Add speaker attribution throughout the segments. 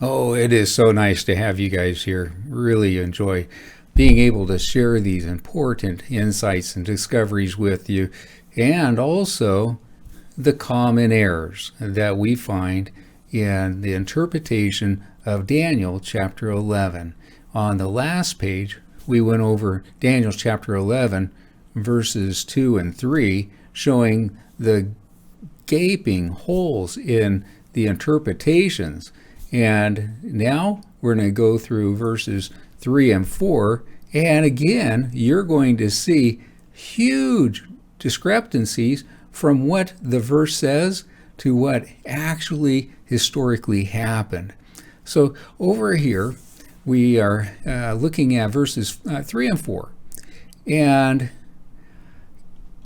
Speaker 1: Oh, it is so nice to have you guys here. Really enjoy being able to share these important insights and discoveries with you, and also the common errors that we find in the interpretation of Daniel chapter 11. On the last page, we went over Daniel chapter 11, verses 2 and 3, showing the gaping holes in the interpretations. And now we're going to go through verses 3 and 4. And again, you're going to see huge discrepancies from what the verse says to what actually historically happened. So over here, we are looking at verses 3 and 4. And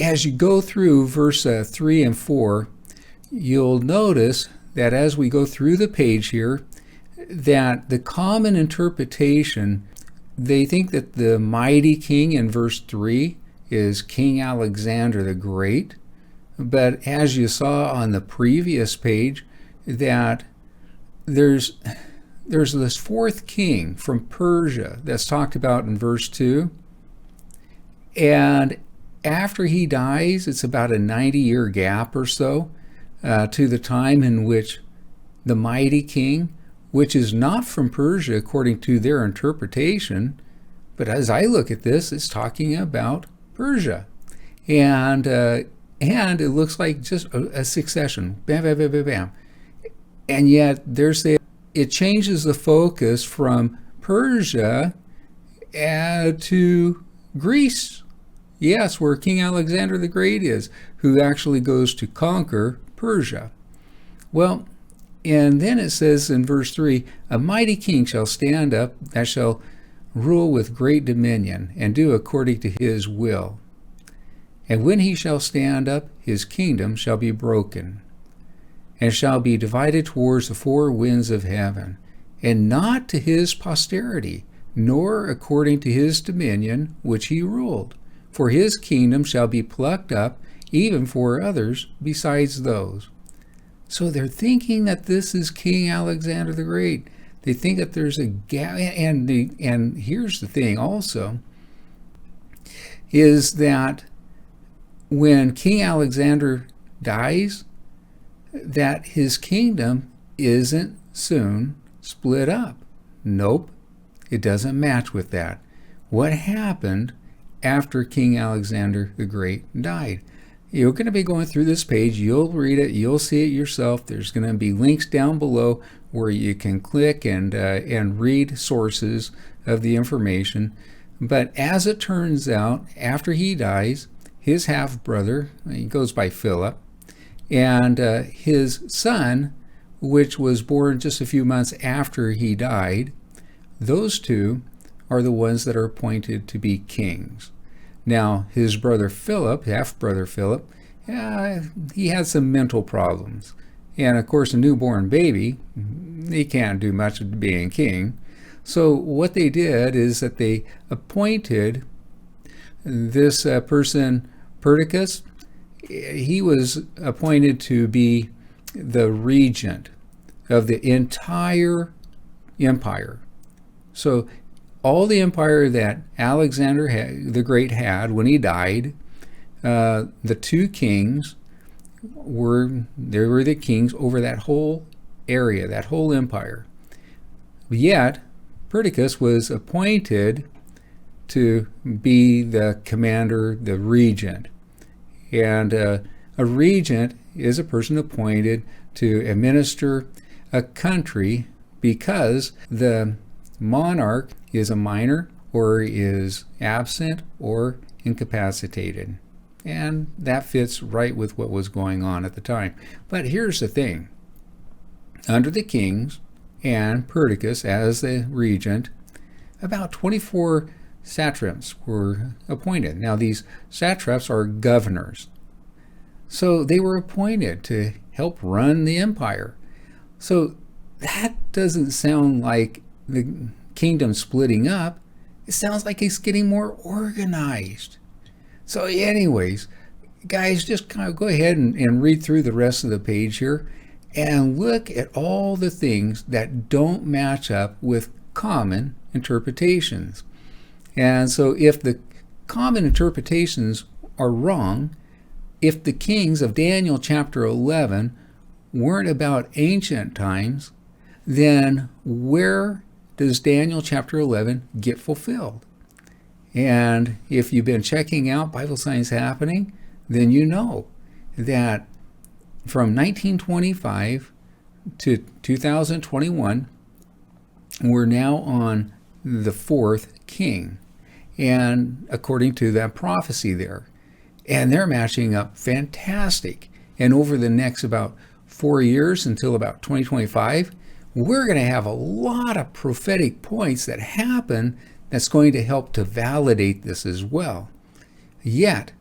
Speaker 1: as you go through verse 3 and 4, you'll notice that as we go through the page here, that the common interpretation, they think that the mighty king in verse 3 is King Alexander the Great. But as you saw on the previous page, that there's this fourth king from Persia that's talked about in verse 2. And after he dies, it's about a 90-year gap or so to the time in which the mighty king, which is not from Persia according to their interpretation, but as I look at this, it's talking about Persia. And it looks like just a succession. Bam, bam, bam, bam, bam. And yet it changes the focus from Persia to Greece. Yes, where King Alexander the Great is, who actually goes to conquer Persia. Well, and then it says in verse 3, a mighty king shall stand up that shall rule with great dominion and do according to his will. And when he shall stand up, his kingdom shall be broken, and shall be divided towards the four winds of heaven, and not to his posterity, nor according to his dominion which he ruled. For his kingdom shall be plucked up, even for others besides those. So they're thinking that this is King Alexander the Great. They think that there's a gap. And here's the thing also, is that when King Alexander dies, that his kingdom isn't soon split up. Nope, it doesn't match with that. What happened after King Alexander the Great died? You're going to be going through this page. You'll read it. You'll see it yourself. There's going to be links down below where you can click and read sources of the information. But as it turns out, after he dies, his half-brother, he goes by Philip, and his son, which was born just a few months after he died, those two are the ones that are appointed to be kings. Now, his brother Philip, half-brother Philip, he had some mental problems. And of course, a newborn baby, he can't do much of being king. So what they did is that they appointed this person, Perdiccas. He was appointed to be the regent of the entire empire. So all the empire that Alexander the Great had when he died, the two kings were the kings over that whole area, that whole empire. Yet Perdiccas was appointed to be the commander, the regent. And a regent is a person appointed to administer a country because the monarch is a minor or is absent or incapacitated. And that fits right with what was going on at the time. But here's the thing. Under the kings and Perdiccas as the regent, about 24 satraps were appointed. Now these satraps are governors. So they were appointed to help run the empire. So that doesn't sound like the kingdom splitting up. It sounds like it's getting more organized. So anyways, guys, just kind of go ahead and read through the rest of the page here. and look at all the things that don't match up with common interpretations. And so if the common interpretations are wrong, if the kings of Daniel chapter 11 weren't about ancient times, then where does Daniel chapter 11 get fulfilled? And if you've been checking out Bible Science Happening, then you know that from 1925 to 2021, we're now on the fourth king, and according to that prophecy there, and they're matching up fantastic. And over the next about 4 years until about 2025, we're going to have a lot of prophetic points that happen that's going to help to validate this as well. Yet,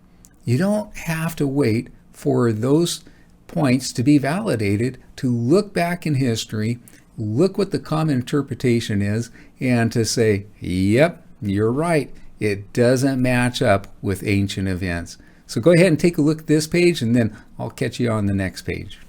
Speaker 1: you don't have to wait for those points to be validated to look back in history, look what the common interpretation is, and to say, yep, you're right, it doesn't match up with ancient events. So go ahead and take a look at this page, and then I'll catch you on the next page.